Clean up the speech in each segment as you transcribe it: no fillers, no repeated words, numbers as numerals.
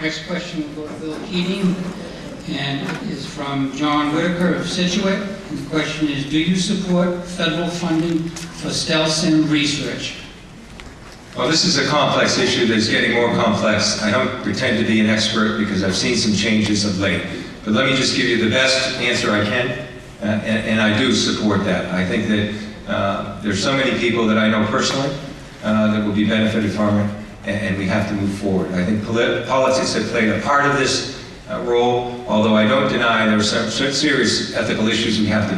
Next question will go to Bill Keating, and it is from John Whitaker of Scituate. And the question is, do you support federal funding for stem research? Well, this is a complex issue that's getting more complex. I don't pretend to be an expert because I've seen some changes of late. But let me just give you the best answer I can, and I do support that. I think that there's so many people that I know personally that will be benefited from it, and we have to move forward. I think politics have played a part of this role, although I don't deny there are some serious ethical issues we have to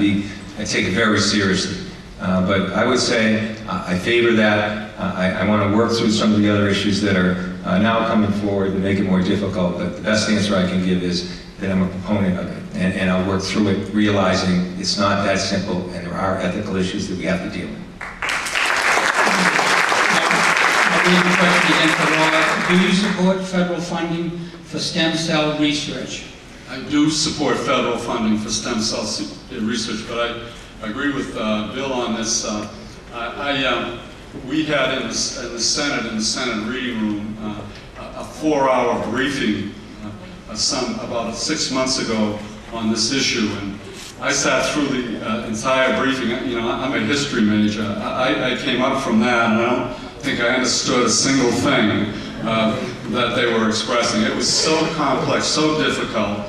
take it very seriously. But I would say I favor that. I want to work through some of the other issues that are now coming forward to make it more difficult, but the best answer I can give is that I'm a proponent of it, and I'll work through it realizing it's not that simple and there are ethical issues that we have to deal with. I'll read the question again for Laura. Do you support federal funding for stem cell research? I do support federal funding for stem cell research, but I agree with Bill on this. We had in the Senate reading room, a 4-hour briefing about 6 months ago on this issue, and I sat through the entire briefing. You know, I'm a history major. I came up from that, and I don't think I understood a single thing that they were expressing. It was so complex, so difficult,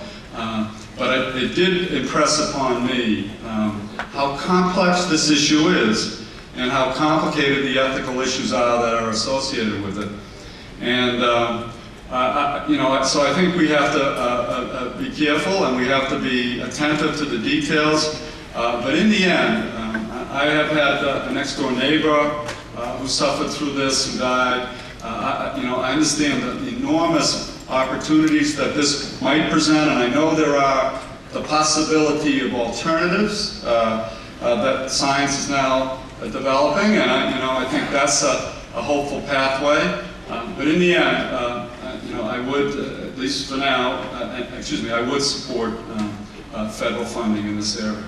but it did impress upon me how complex this issue is and how complicated the ethical issues are that are associated with it. And you know, so I think we have to be careful and we have to be attentive to the details. But in the end, I have had a next-door neighbor who suffered through this and died. You know, I understand the enormous opportunities that this might present, and I know there are the possibility of alternatives that science is now developing, and you know, I think that's a hopeful pathway. But in the end, you know, I would, at least for now, I would support federal funding in this area.